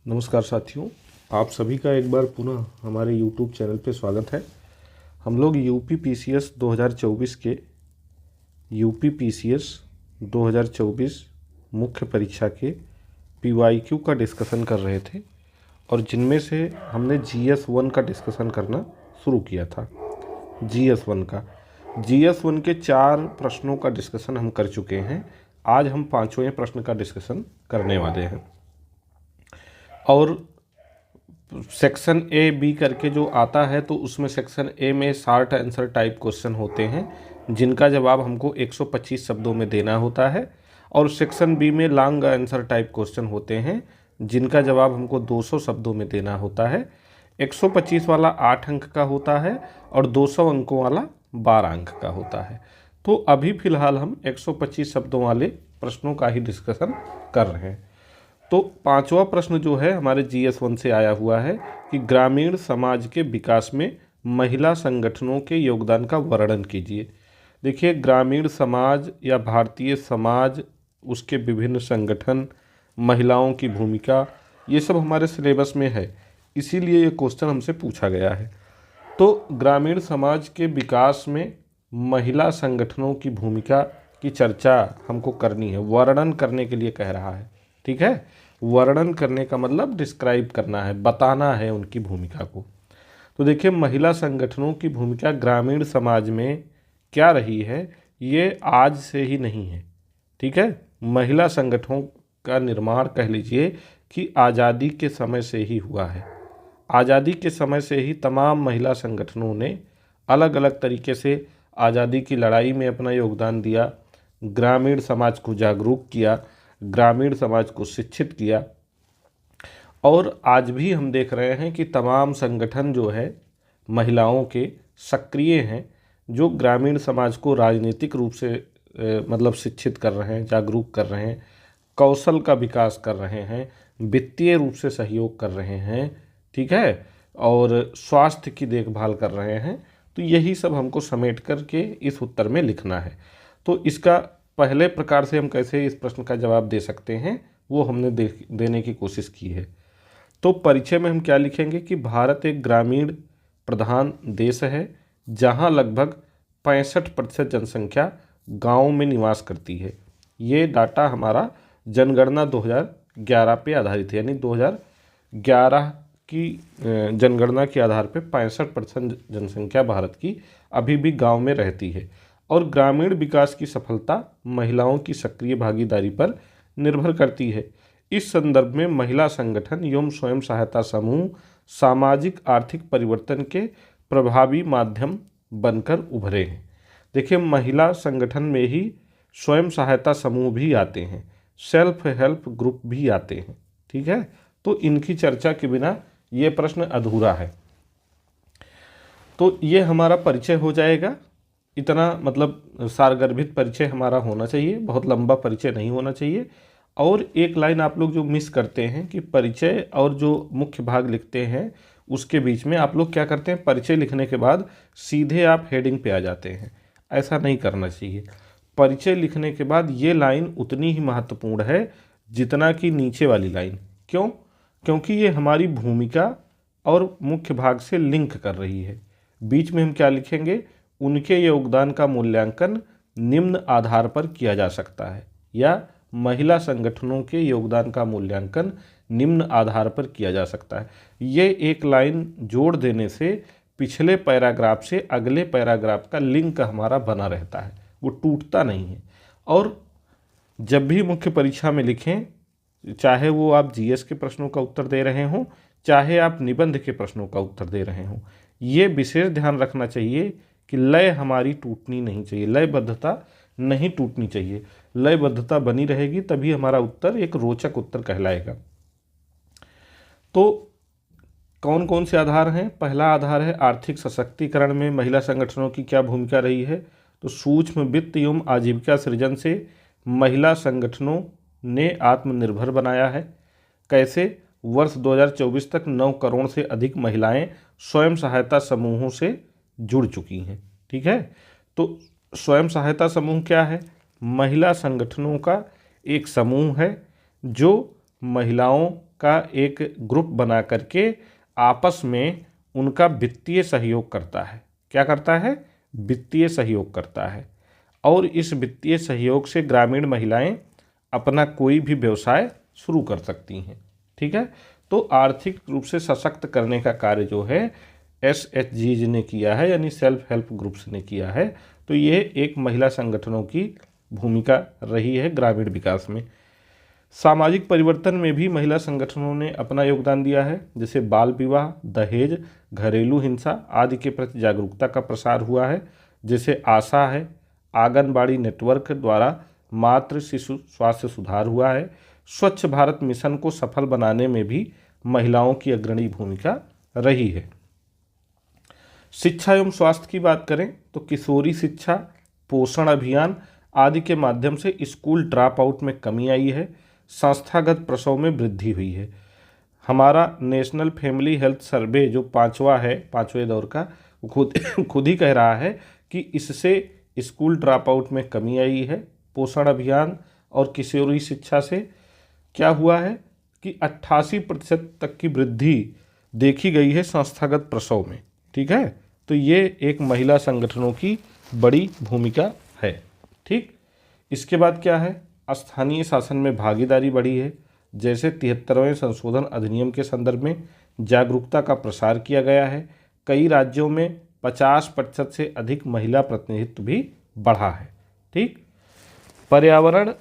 नमस्कार साथियों, आप सभी का एक बार पुनः हमारे YouTube चैनल पे स्वागत है। हम लोग यूपी पीसीएस 2024 के यूपी पीसीएस 2024 मुख्य परीक्षा के पीवाईक्यू का डिस्कशन कर रहे थे और जिनमें से हमने GS1 का डिस्कशन करना शुरू किया था। GS1 के 4 प्रश्नों का डिस्कशन हम कर चुके हैं। आज हम 5वें प्रश्न का डिस्कशन करने वाले हैं और सेक्शन ए बी करके जो आता है तो उसमें सेक्शन ए में शॉर्ट आंसर टाइप क्वेश्चन होते हैं जिनका जवाब हमको 125 शब्दों में देना होता है और सेक्शन बी में लॉन्ग आंसर टाइप क्वेश्चन होते हैं जिनका जवाब हमको 200 शब्दों में देना होता है। 125 वाला 8 अंक का होता है और 200 अंकों वाला 12 अंक का होता है। तो अभी फ़िलहाल हम 125 शब्दों वाले प्रश्नों का ही डिस्कशन कर रहे हैं। तो 5वां प्रश्न जो है हमारे GS1 से आया हुआ है कि ग्रामीण समाज के विकास में महिला संगठनों के योगदान का वर्णन कीजिए। देखिए, ग्रामीण समाज या भारतीय समाज, उसके विभिन्न संगठन, महिलाओं की भूमिका, ये सब हमारे सिलेबस में है, इसीलिए ये क्वेश्चन हमसे पूछा गया है। तो ग्रामीण समाज के विकास में महिला संगठनों की भूमिका की चर्चा हमको करनी है, वर्णन करने के लिए कह रहा है। ठीक है, वर्णन करने का मतलब डिस्क्राइब करना है, बताना है उनकी भूमिका को। तो देखिए, महिला संगठनों की भूमिका ग्रामीण समाज में क्या रही है, ये आज से ही नहीं है। ठीक है, महिला संगठनों का निर्माण कह लीजिए कि आज़ादी के समय से ही हुआ है। आज़ादी के समय से ही तमाम महिला संगठनों ने अलग अलग तरीके से आज़ादी की लड़ाई में अपना योगदान दिया, ग्रामीण समाज को जागरूक किया, ग्रामीण समाज को शिक्षित किया। और आज भी हम देख रहे हैं कि तमाम संगठन जो है महिलाओं के सक्रिय हैं, जो ग्रामीण समाज को राजनीतिक रूप से मतलब शिक्षित कर रहे हैं, जागरूक कर रहे हैं, कौशल का विकास कर रहे हैं, वित्तीय रूप से सहयोग कर रहे हैं। ठीक है, और स्वास्थ्य की देखभाल कर रहे हैं। तो यही सब हमको समेट करके इस उत्तर में लिखना है। तो इसका पहले प्रकार से हम कैसे इस प्रश्न का जवाब दे सकते हैं वो हमने देने की कोशिश की है। तो परिचय में हम क्या लिखेंगे कि भारत एक ग्रामीण प्रधान देश है जहां लगभग 65% जनसंख्या गाँव में निवास करती है। ये डाटा हमारा जनगणना 2011 पे आधारित है, यानी 2011 की जनगणना के आधार पे 65% जनसंख्या भारत की अभी भी गांव में रहती है। और ग्रामीण विकास की सफलता महिलाओं की सक्रिय भागीदारी पर निर्भर करती है। इस संदर्भ में महिला संगठन एवं स्वयं सहायता समूह सामाजिक आर्थिक परिवर्तन के प्रभावी माध्यम बनकर उभरे हैं। देखिए, महिला संगठन में ही स्वयं सहायता समूह भी आते हैं, सेल्फ हेल्प ग्रुप भी आते हैं। ठीक है, तो इनकी चर्चा के बिना ये प्रश्न अधूरा है। तो ये हमारा परिचय हो जाएगा। इतना मतलब सारगर्भित परिचय हमारा होना चाहिए, बहुत लंबा परिचय नहीं होना चाहिए। और एक लाइन आप लोग जो मिस करते हैं कि परिचय और जो मुख्य भाग लिखते हैं उसके बीच में आप लोग क्या करते हैं, परिचय लिखने के बाद सीधे आप हेडिंग पे आ जाते हैं। ऐसा नहीं करना चाहिए। परिचय लिखने के बाद ये लाइन उतनी ही महत्वपूर्ण है जितना कि नीचे वाली लाइन। क्यों? क्योंकि ये हमारी भूमिका और मुख्य भाग से लिंक कर रही है। बीच में हम क्या लिखेंगे, उनके योगदान का मूल्यांकन निम्न आधार पर किया जा सकता है, या महिला संगठनों के योगदान का मूल्यांकन निम्न आधार पर किया जा सकता है। ये एक लाइन जोड़ देने से पिछले पैराग्राफ से अगले पैराग्राफ का लिंक हमारा बना रहता है, वो टूटता नहीं है। और जब भी मुख्य परीक्षा में लिखें, चाहे वो आप जीएस के प्रश्नों का उत्तर दे रहे हों, चाहे आप निबंध के प्रश्नों का उत्तर दे रहे हों, ये विशेष ध्यान रखना चाहिए कि लय हमारी टूटनी नहीं चाहिए, लयबद्धता नहीं टूटनी चाहिए। लयबद्धता बनी रहेगी तभी हमारा उत्तर एक रोचक उत्तर कहलाएगा। तो कौन कौन से आधार हैं? पहला आधार है आर्थिक सशक्तिकरण में महिला संगठनों की क्या भूमिका रही है। तो सूक्ष्म वित्त एवं आजीविका सृजन से महिला संगठनों ने आत्मनिर्भर बनाया है। कैसे? वर्ष 2024 तक 9 करोड़ से अधिक महिलाएं स्वयं सहायता समूहों से जुड़ चुकी हैं। ठीक है, तो स्वयं सहायता समूह क्या है? महिला संगठनों का एक समूह है जो महिलाओं का एक ग्रुप बना करके आपस में उनका वित्तीय सहयोग करता है। क्या करता है? वित्तीय सहयोग करता है। और इस वित्तीय सहयोग से ग्रामीण महिलाएं अपना कोई भी व्यवसाय शुरू कर सकती हैं। ठीक है, तो आर्थिक रूप से सशक्त करने का कार्य जो है SHGs ने किया है, यानी सेल्फ हेल्प ग्रुप्स ने किया है। तो ये एक महिला संगठनों की भूमिका रही है ग्रामीण विकास में। सामाजिक परिवर्तन में भी महिला संगठनों ने अपना योगदान दिया है, जैसे बाल विवाह, दहेज, घरेलू हिंसा आदि के प्रति जागरूकता का प्रसार हुआ है। जैसे आशा है, आंगनबाड़ी नेटवर्क द्वारा मातृ शिशु स्वास्थ्य सुधार हुआ है। स्वच्छ भारत मिशन को सफल बनाने में भी महिलाओं की अग्रणी भूमिका रही है। शिक्षा एवं स्वास्थ्य की बात करें तो किशोरी शिक्षा, पोषण अभियान आदि के माध्यम से स्कूल ड्रॉप आउट में कमी आई है। संस्थागत प्रसव में वृद्धि हुई है। हमारा नेशनल फैमिली हेल्थ सर्वे जो पाँचवें दौर का, खुद ही कह रहा है कि इससे स्कूल ड्रॉप आउट में कमी आई है। पोषण अभियान और किशोरी शिक्षा से क्या हुआ है कि 88% तक की वृद्धि देखी गई है संस्थागत प्रसव में। ठीक है, तो ये एक महिला संगठनों की बड़ी भूमिका है। ठीक, इसके बाद क्या है? स्थानीय शासन में भागीदारी बढ़ी है। जैसे 73वें संशोधन अधिनियम के संदर्भ में जागरूकता का प्रसार किया गया है। कई राज्यों में 50% से अधिक महिला प्रतिनिधित्व भी बढ़ा है। ठीक, पर्यावरण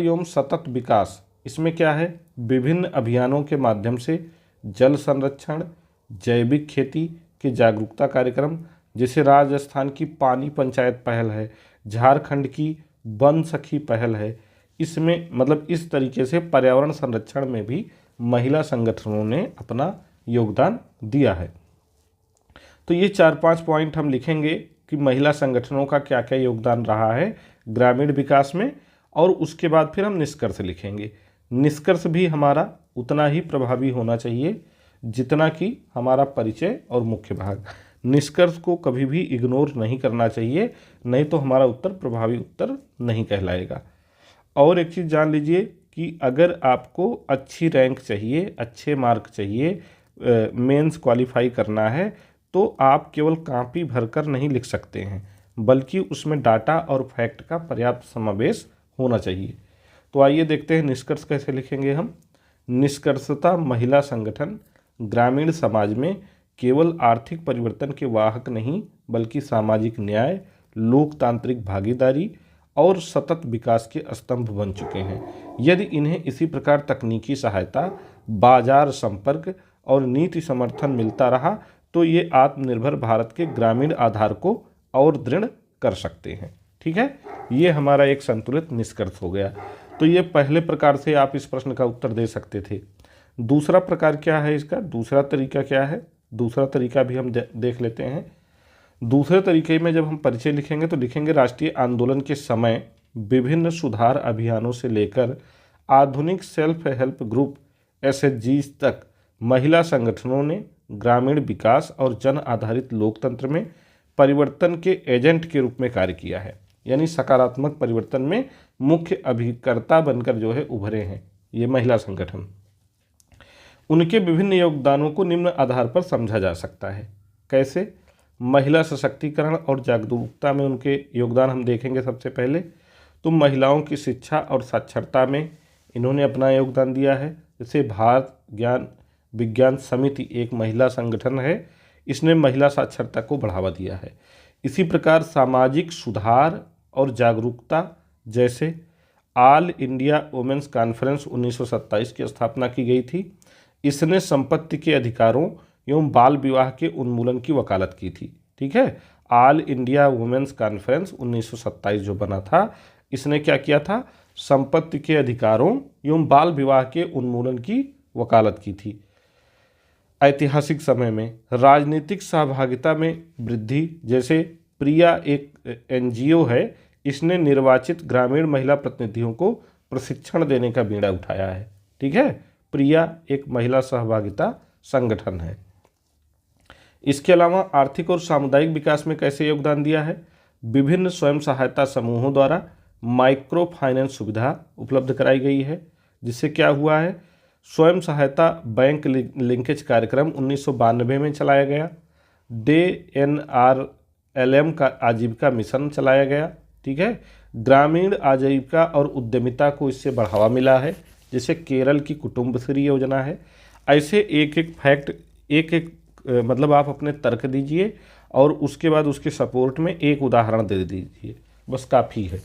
एवं सतत विकास, इसमें क्या है? विभिन्न अभियानों के माध्यम से जल संरक्षण, जैविक खेती के जागरूकता कार्यक्रम, जैसे राजस्थान की पानी पंचायत पहल है, झारखंड की वन सखी पहल है। इसमें मतलब इस तरीके से पर्यावरण संरक्षण में भी महिला संगठनों ने अपना योगदान दिया है। तो ये 4-5 पॉइंट हम लिखेंगे कि महिला संगठनों का क्या क्या योगदान रहा है ग्रामीण विकास में, और उसके बाद फिर हम निष्कर्ष लिखेंगे। निष्कर्ष भी हमारा उतना ही प्रभावी होना चाहिए जितना कि हमारा परिचय और मुख्य भाग। निष्कर्ष को कभी भी इग्नोर नहीं करना चाहिए, नहीं तो हमारा उत्तर प्रभावी उत्तर नहीं कहलाएगा। और एक चीज़ जान लीजिए कि अगर आपको अच्छी रैंक चाहिए, अच्छे मार्क चाहिए, मेंस क्वालिफाई करना है, तो आप केवल कॉपी भरकर नहीं लिख सकते हैं, बल्कि उसमें डाटा और फैक्ट का पर्याप्त समावेश होना चाहिए। तो आइए देखते हैं निष्कर्ष कैसे लिखेंगे हम। निष्कर्षतः महिला संगठन ग्रामीण समाज में केवल आर्थिक परिवर्तन के वाहक नहीं, बल्कि सामाजिक न्याय, लोकतांत्रिक भागीदारी और सतत विकास के स्तंभ बन चुके हैं। यदि इन्हें इसी प्रकार तकनीकी सहायता, बाजार संपर्क और नीति समर्थन मिलता रहा तो ये आत्मनिर्भर भारत के ग्रामीण आधार को और दृढ़ कर सकते हैं। ठीक है, ये हमारा एक संतुलित निष्कर्ष हो गया। तो ये पहले प्रकार से आप इस प्रश्न का उत्तर दे सकते थे। दूसरा प्रकार क्या है इसका? दूसरा तरीका क्या है? दूसरा तरीका भी हम देख लेते हैं। दूसरे तरीके में जब हम परिचय लिखेंगे तो लिखेंगे राष्ट्रीय आंदोलन के समय विभिन्न सुधार अभियानों से लेकर आधुनिक सेल्फ हेल्प ग्रुप SHGs तक महिला संगठनों ने ग्रामीण विकास और जन आधारित लोकतंत्र में परिवर्तन के एजेंट के रूप में कार्य किया है। यानी सकारात्मक परिवर्तन में मुख्य अभिकर्ता बनकर जो है उभरे हैं ये महिला संगठन। उनके विभिन्न योगदानों को निम्न आधार पर समझा जा सकता है। कैसे? महिला सशक्तिकरण और जागरूकता में उनके योगदान हम देखेंगे। सबसे पहले तो महिलाओं की शिक्षा और साक्षरता में इन्होंने अपना योगदान दिया है। जैसे भारत ज्ञान विज्ञान समिति एक महिला संगठन है, इसने महिला साक्षरता को बढ़ावा दिया है। इसी प्रकार सामाजिक सुधार और जागरूकता, जैसे ऑल इंडिया वुमेन्स कॉन्फ्रेंस 1927 की स्थापना की गई थी। इसने संपत्ति के अधिकारों एवं बाल विवाह के उन्मूलन की वकालत की थी। ठीक है, ऑल इंडिया वुमेन्स कॉन्फ्रेंस 1927 जो बना था, इसने क्या किया था? संपत्ति के अधिकारों एवं बाल विवाह के उन्मूलन की वकालत की थी। ऐतिहासिक समय में राजनीतिक सहभागिता में वृद्धि, जैसे प्रिया एक NGO है, इसने निर्वाचित ग्रामीण महिला प्रतिनिधियों को प्रशिक्षण देने का बीड़ा उठाया है। ठीक है, प्रिया एक महिला सहभागिता संगठन है। इसके अलावा आर्थिक और सामुदायिक विकास में कैसे योगदान दिया है? विभिन्न स्वयं सहायता समूहों द्वारा माइक्रो फाइनेंस सुविधा उपलब्ध कराई गई है। जिससे क्या हुआ है, स्वयं सहायता बैंक लिंकेज कार्यक्रम 1992 में चलाया गया। DNRLM का आजीविका मिशन चलाया गया। ठीक है, ग्रामीण आजीविका और उद्यमिता को इससे बढ़ावा मिला है। जैसे केरल की कुटुंबश्री योजना है। ऐसे एक एक फैक्ट, एक एक मतलब आप अपने तर्क दीजिए और उसके बाद उसके सपोर्ट में एक उदाहरण दे दीजिए, बस काफ़ी है।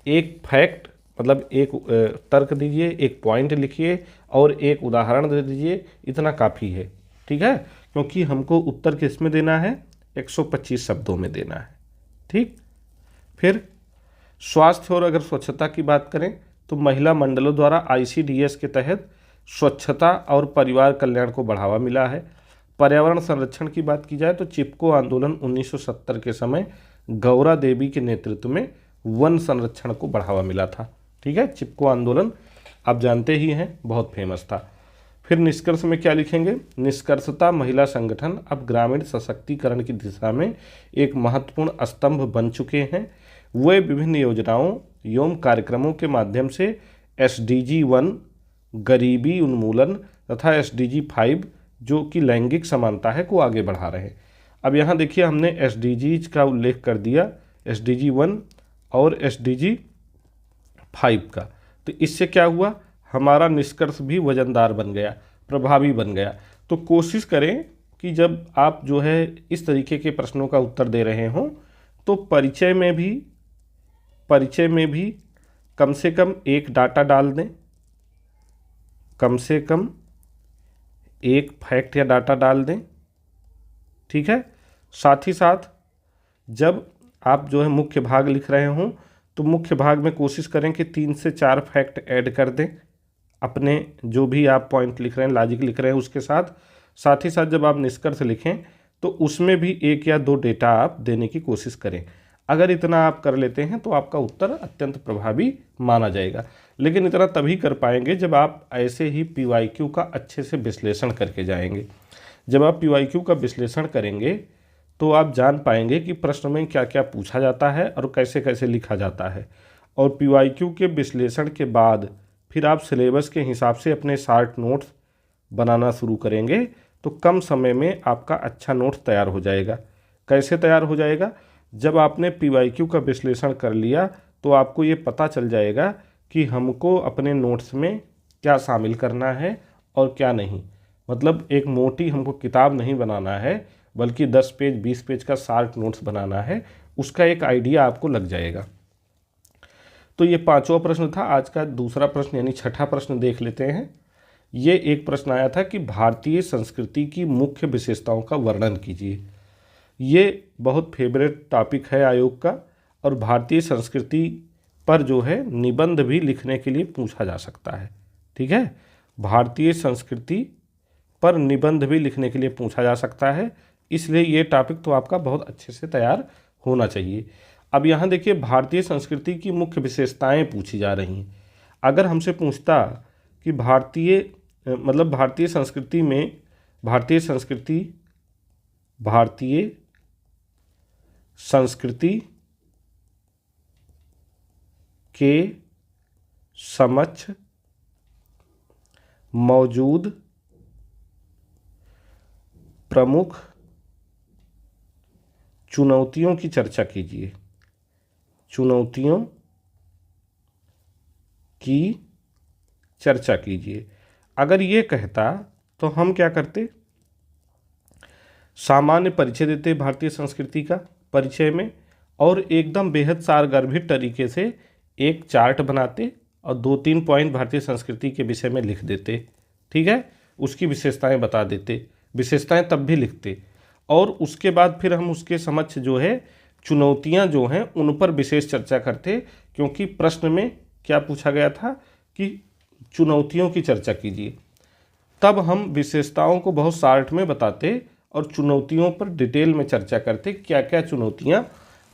एक फैक्ट मतलब एक तर्क दीजिए, एक पॉइंट लिखिए और एक उदाहरण दे दीजिए, इतना काफ़ी है। ठीक है, क्योंकि हमको उत्तर किस में देना है, 125 शब्दों में देना है। ठीक, फिर स्वास्थ्य और अगर स्वच्छता की बात करें तो महिला मंडलों द्वारा ICDS के तहत स्वच्छता और परिवार कल्याण को बढ़ावा मिला है। पर्यावरण संरक्षण की बात की जाए तो चिपको आंदोलन 1970 के समय गौरा देवी के नेतृत्व में वन संरक्षण को बढ़ावा मिला था। ठीक है, चिपको आंदोलन आप जानते ही हैं, बहुत फेमस था। फिर निष्कर्ष में क्या लिखेंगे, निष्कर्षतः महिला संगठन अब ग्रामीण सशक्तिकरण की दिशा में एक महत्वपूर्ण स्तंभ बन चुके हैं। वे विभिन्न योजनाओं एवं कार्यक्रमों के माध्यम से SDG 1 गरीबी उन्मूलन तथा SDG 5 जो कि लैंगिक समानता है को आगे बढ़ा रहे हैं। अब यहाँ देखिए हमने SDGs का उल्लेख कर दिया, SDG 1 और SDG 5 का। तो इससे क्या हुआ, हमारा निष्कर्ष भी वजनदार बन गया, प्रभावी बन गया। तो कोशिश करें कि जब आप जो है इस तरीके के प्रश्नों का उत्तर दे रहे हों तो परिचय में भी कम से कम एक डाटा डाल दें, कम से कम एक फैक्ट या डाटा डाल दें। ठीक है, साथ ही साथ जब आप जो है मुख्य भाग लिख रहे हों तो मुख्य भाग में कोशिश करें कि 3 से 4 फैक्ट ऐड कर दें अपने जो भी आप पॉइंट लिख रहे हैं, लॉजिक लिख रहे हैं उसके साथ ही साथ जब आप निष्कर्ष लिखें तो उसमें भी 1 या 2 डेटा आप देने की कोशिश करें। अगर इतना आप कर लेते हैं तो आपका उत्तर अत्यंत प्रभावी माना जाएगा। लेकिन इतना तभी कर पाएंगे जब आप ऐसे ही PYQ का अच्छे से विश्लेषण करके जाएंगे। जब आप PYQ का विश्लेषण करेंगे तो आप जान पाएंगे कि प्रश्न में क्या क्या पूछा जाता है और कैसे कैसे लिखा जाता है। और PYQ के विश्लेषण के बाद फिर आप सिलेबस के हिसाब से अपने शॉर्ट नोट्स बनाना शुरू करेंगे तो कम समय में आपका अच्छा नोट्स तैयार हो जाएगा। कैसे तैयार हो जाएगा, जब आपने PYQ का विश्लेषण कर लिया तो आपको ये पता चल जाएगा कि हमको अपने नोट्स में क्या शामिल करना है और क्या नहीं। मतलब एक मोटी हमको किताब नहीं बनाना है बल्कि 10 पेज 20 पेज का शॉर्ट नोट्स बनाना है, उसका एक आइडिया आपको लग जाएगा। तो ये 5वां प्रश्न था। आज का दूसरा प्रश्न यानी 6ठा प्रश्न देख लेते हैं। ये एक प्रश्न आया था कि भारतीय संस्कृति की मुख्य विशेषताओं का वर्णन कीजिए। ये बहुत फेवरेट टॉपिक है आयोग का और भारतीय संस्कृति पर जो है निबंध भी लिखने के लिए पूछा जा सकता है। ठीक है, भारतीय संस्कृति पर निबंध भी लिखने के लिए पूछा जा सकता है, इसलिए ये टॉपिक तो आपका बहुत अच्छे से तैयार होना चाहिए। अब यहाँ देखिए भारतीय संस्कृति की मुख्य विशेषताएं पूछी जा रही हैं। अगर हमसे पूछता कि भारतीय संस्कृति में भारतीय संस्कृति के समक्ष मौजूद प्रमुख चुनौतियों की चर्चा कीजिए। चुनौतियों की चर्चा कीजिए। अगर ये कहता तो हम क्या करते, सामान्य परिचय देते भारतीय संस्कृति का परिचय में और एकदम बेहद सारगर्भित तरीके से एक चार्ट बनाते और 2-3 पॉइंट भारतीय संस्कृति के विषय में लिख देते। ठीक है, उसकी विशेषताएं बता देते, विशेषताएं तब भी लिखते और उसके बाद फिर हम उसके समक्ष जो है चुनौतियां जो हैं उन पर विशेष चर्चा करते। क्योंकि प्रश्न में क्या पूछा गया था कि चुनौतियों की चर्चा कीजिए, तब हम विशेषताओं को बहुत शॉर्ट में बताते और चुनौतियों पर डिटेल में चर्चा करते, क्या क्या चुनौतियां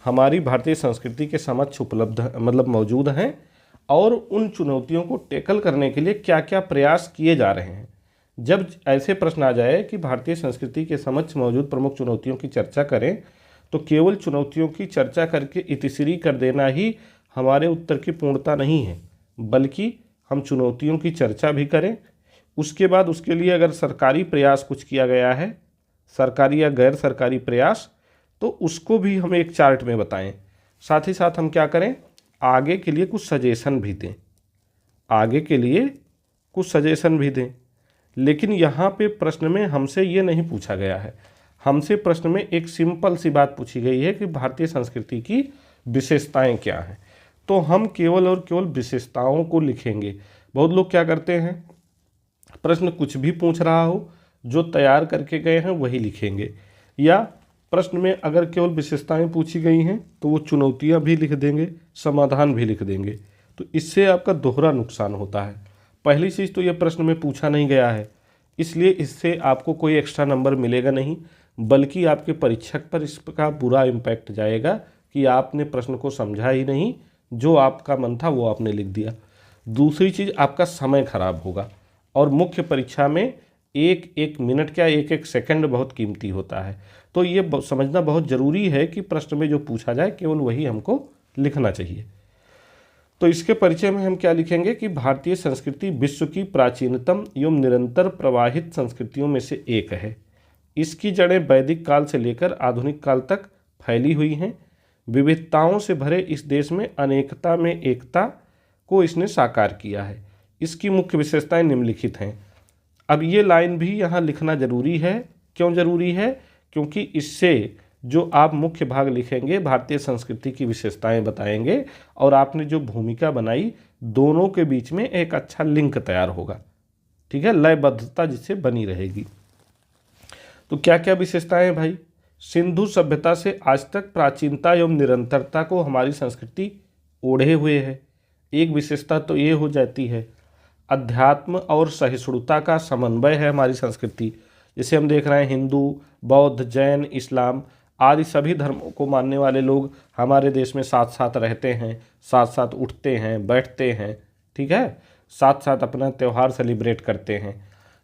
हमारी भारतीय संस्कृति के समक्ष उपलब्ध मौजूद हैं और उन चुनौतियों को टैकल करने के लिए क्या क्या प्रयास किए जा रहे हैं। जब ऐसे प्रश्न आ जाए कि भारतीय संस्कृति के समक्ष मौजूद प्रमुख चुनौतियों की चर्चा करें तो केवल चुनौतियों की चर्चा करके इतिश्री कर देना ही हमारे उत्तर की पूर्णता नहीं है, बल्कि हम चुनौतियों की चर्चा भी करें। उसके बाद उसके लिए अगर सरकारी प्रयास कुछ किया गया है, सरकारी या गैर सरकारी प्रयास, तो उसको भी हम एक चार्ट में बताएं। साथ ही साथ हम क्या करें, आगे के लिए कुछ सजेशन भी दें, आगे के लिए कुछ सजेशन भी दें। लेकिन यहाँ पे प्रश्न में हमसे ये नहीं पूछा गया है, हमसे प्रश्न में एक सिंपल सी बात पूछी गई है कि भारतीय संस्कृति की विशेषताएं क्या हैं। तो हम केवल और केवल विशेषताओं को लिखेंगे। बहुत लोग क्या करते हैं, प्रश्न कुछ भी पूछ रहा हो, जो तैयार करके गए हैं वही लिखेंगे, या प्रश्न में अगर केवल विशेषताएं पूछी गई हैं तो वो चुनौतियां भी लिख देंगे, समाधान भी लिख देंगे। तो इससे आपका दोहरा नुकसान होता है। पहली चीज़ तो ये प्रश्न में पूछा नहीं गया है, इसलिए इससे आपको कोई एक्स्ट्रा नंबर मिलेगा नहीं, बल्कि आपके परीक्षक पर इसका बुरा इम्पैक्ट जाएगा कि आपने प्रश्न को समझा ही नहीं, जो आपका मन था वो आपने लिख दिया। दूसरी चीज़, आपका समय खराब होगा, और मुख्य परीक्षा में एक एक मिनट क्या एक एक सेकंड बहुत कीमती होता है। तो ये समझना बहुत ज़रूरी है कि प्रश्न में जो पूछा जाए केवल वही हमको लिखना चाहिए। तो इसके परिचय में हम क्या लिखेंगे कि भारतीय संस्कृति विश्व की प्राचीनतम एवं निरंतर प्रवाहित संस्कृतियों में से एक है। इसकी जड़ें वैदिक काल से लेकर आधुनिक काल तक फैली हुई हैं। विविधताओं से भरे इस देश में अनेकता में एकता को इसने साकार किया है। इसकी मुख्य विशेषताएं निम्नलिखित हैं। अब ये लाइन भी यहाँ लिखना जरूरी है। क्यों जरूरी है? क्योंकि इससे जो आप मुख्य भाग लिखेंगे भारतीय संस्कृति की विशेषताएं बताएंगे, और आपने जो भूमिका बनाई दोनों के बीच में एक अच्छा लिंक तैयार होगा। ठीक है, लयबद्धता जिससे बनी रहेगी। तो क्या क्या विशेषताएं हैं भाई? सिंधु सभ्यता से आज तक प्राचीनता एवं निरंतरता को हमारी संस्कृति ओढ़े हुए है। एक विशेषता तो ये हो जाती है। अध्यात्म और सहिष्णुता का समन्वय है हमारी संस्कृति। जैसे हम देख रहे हैं हिंदू, बौद्ध, जैन, इस्लाम आदि सभी धर्मों को मानने वाले लोग हमारे देश में साथ साथ रहते हैं, साथ साथ उठते हैं, बैठते हैं, ठीक है, साथ साथ अपना त्यौहार सेलिब्रेट करते हैं।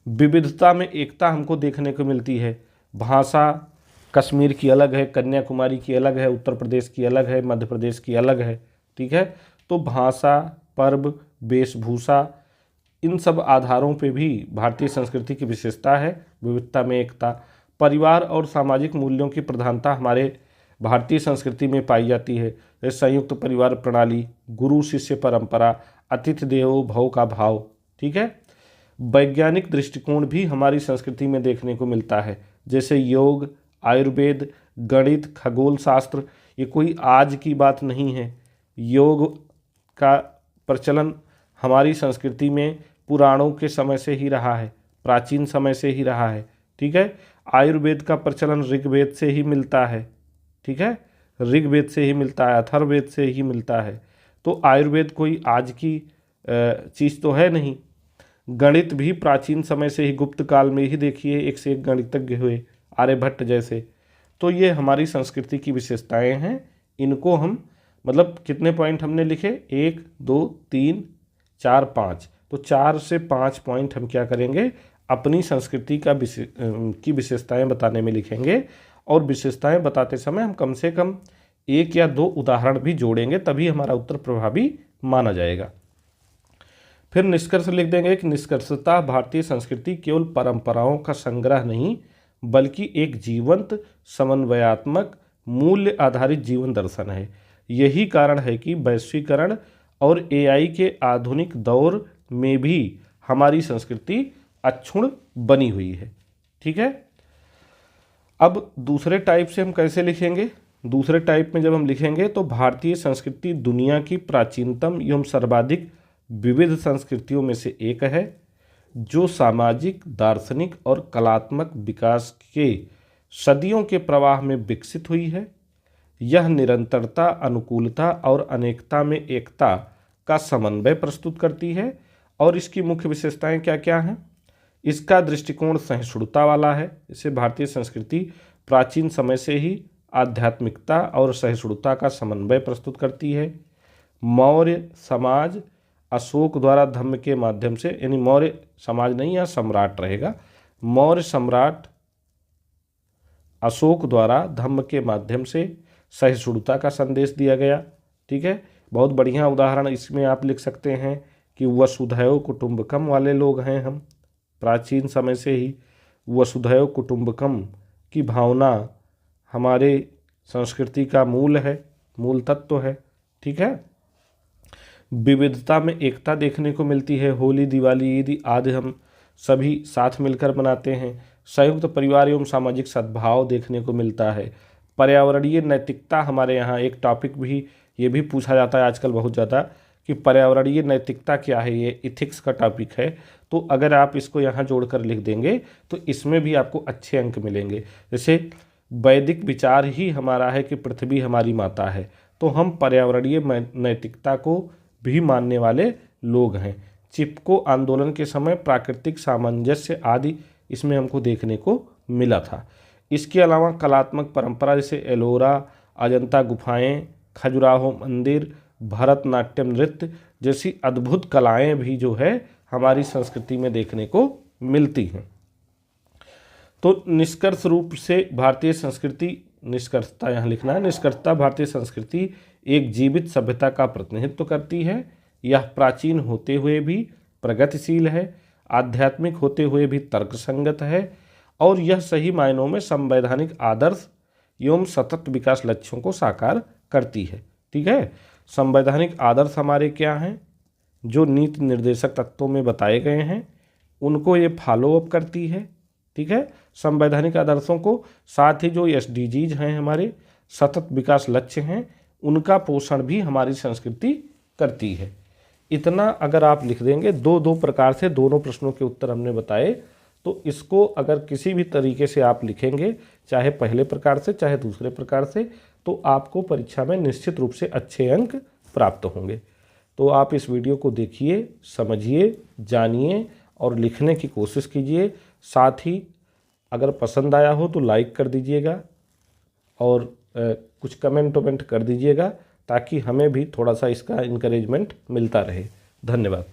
विविधता में एकता हमको देखने को मिलती है। भाषा कश्मीर की अलग है, कन्याकुमारी की अलग है, उत्तर प्रदेश की अलग है, मध्य प्रदेश की अलग है, ठीक है। तो भाषा, पर्व, वेशभूषा, इन सब आधारों पे भी भारतीय संस्कृति की विशेषता है, विविधता में एकता। परिवार और सामाजिक मूल्यों की प्रधानता हमारे भारतीय संस्कृति में पाई जाती है। जैसे संयुक्त परिवार प्रणाली, गुरु शिष्य परंपरा, अतिथि देवो भव का भाव, ठीक है। वैज्ञानिक दृष्टिकोण भी हमारी संस्कृति में देखने को मिलता है, जैसे योग, आयुर्वेद, गणित, खगोल शास्त्र। ये कोई आज की बात नहीं है। योग का प्रचलन हमारी संस्कृति में पुराणों के समय से ही रहा है, प्राचीन समय से ही रहा है, ठीक है। आयुर्वेद का प्रचलन ऋग्वेद से ही मिलता है, ठीक है, ऋग्वेद से ही मिलता है, अथर्ववेद से ही मिलता है। तो आयुर्वेद कोई आज की चीज़ तो है नहीं। गणित भी प्राचीन समय से ही, गुप्त काल में ही देखिए एक से एक गणितज्ञ हुए, आर्यभट्ट जैसे। तो ये हमारी संस्कृति की विशेषताएं हैं। इनको हम मतलब कितने पॉइंट हमने लिखे? 1 2 3 4 5। तो 4 से 5 पॉइंट हम क्या करेंगे, अपनी संस्कृति की विशेषताएं बताने में लिखेंगे। और विशेषताएं बताते समय हम कम से कम 1 या 2 उदाहरण भी जोड़ेंगे, तभी हमारा उत्तर प्रभावी माना जाएगा। फिर निष्कर्ष लिख देंगे कि निष्कर्षतः भारतीय संस्कृति केवल परंपराओं का संग्रह नहीं, बल्कि एक जीवंत, समन्वयात्मक, मूल्य आधारित जीवन दर्शन है। यही कारण है कि वैश्वीकरण और AI के आधुनिक दौर में भी हमारी संस्कृति अक्षुण्ण बनी हुई है, ठीक है। अब दूसरे टाइप से हम कैसे लिखेंगे? दूसरे टाइप में जब हम लिखेंगे तो भारतीय संस्कृति दुनिया की प्राचीनतम एवं सर्वाधिक विविध संस्कृतियों में से एक है, जो सामाजिक, दार्शनिक और कलात्मक विकास के सदियों के प्रवाह में विकसित हुई है। यह निरंतरता, अनुकूलता और अनेकता में एकता का समन्वय प्रस्तुत करती है। और इसकी मुख्य विशेषताएं क्या क्या हैं? इसका दृष्टिकोण सहिष्णुता वाला है। इसे भारतीय संस्कृति प्राचीन समय से ही आध्यात्मिकता और सहिष्णुता का समन्वय प्रस्तुत करती है। मौर्य समाज अशोक द्वारा धम्म के माध्यम से, यानी मौर्य समाज नहीं, यहाँ सम्राट रहेगा, मौर्य सम्राट अशोक द्वारा धम्म के माध्यम से सहिष्णुता का संदेश दिया गया, ठीक है। बहुत बढ़िया उदाहरण इसमें आप लिख सकते हैं कि वसुधैव कुटुंबकम वाले लोग हैं हम। प्राचीन समय से ही वसुधैव कुटुंबकम की भावना हमारे संस्कृति का मूल है, मूल तत्व है। ठीक है। विविधता में एकता देखने को मिलती है। होली, दिवाली, ईद आदि हम सभी साथ मिलकर मनाते हैं। संयुक्त परिवार एवं सामाजिक सद्भाव देखने को मिलता है। पर्यावरणीय नैतिकता हमारे यहाँ एक टॉपिक भी ये भी पूछा जाता है आजकल बहुत ज़्यादा कि पर्यावरणीय नैतिकता क्या है, ये इथिक्स का टॉपिक है। तो अगर आप इसको यहाँ जोड़कर लिख देंगे तो इसमें भी आपको अच्छे अंक मिलेंगे। जैसे वैदिक विचार ही हमारा है कि पृथ्वी हमारी माता है, तो हम पर्यावरणीय नैतिकता को भी मानने वाले लोग हैं। चिपको आंदोलन के समय प्राकृतिक सामंजस्य आदि इसमें हमको देखने को मिला था। इसके अलावा कलात्मक परंपरा जैसे एलोरा, अजंता गुफाएं, खजुराहो मंदिर, भरतनाट्यम नृत्य जैसी अद्भुत कलाएं भी जो है हमारी संस्कृति में देखने को मिलती हैं। तो निष्कर्ष रूप से भारतीय संस्कृति, निष्कर्षता यहाँ लिखना है, निष्कर्षता भारतीय संस्कृति एक जीवित सभ्यता का प्रतिनिधित्व करती है। यह प्राचीन होते हुए भी प्रगतिशील है, आध्यात्मिक होते हुए भी तर्कसंगत है और यह सही मायनों में संवैधानिक आदर्श एवं सतत विकास लक्ष्यों को साकार करती है। ठीक है। संवैधानिक आदर्श हमारे क्या हैं? जो नीति निर्देशक तत्वों में बताए गए हैं उनको ये फॉलो अप करती है। ठीक है। संवैधानिक आदर्शों को, साथ ही जो SDGs हैं हमारे सतत विकास लक्ष्य हैं, उनका पोषण भी हमारी संस्कृति करती है। इतना अगर आप लिख देंगे, दो प्रकार से दोनों प्रश्नों के उत्तर हमने बताए, तो इसको अगर किसी भी तरीके से आप लिखेंगे, चाहे पहले प्रकार से चाहे दूसरे प्रकार से, तो आपको परीक्षा में निश्चित रूप से अच्छे अंक प्राप्त होंगे। तो आप इस वीडियो को देखिए, समझिए, जानिए और लिखने की कोशिश कीजिए। साथ ही अगर पसंद आया हो तो लाइक कर दीजिएगा और कुछ कमेंट कर दीजिएगा ताकि हमें भी थोड़ा सा इसका इनकरेजमेंट मिलता रहे। धन्यवाद।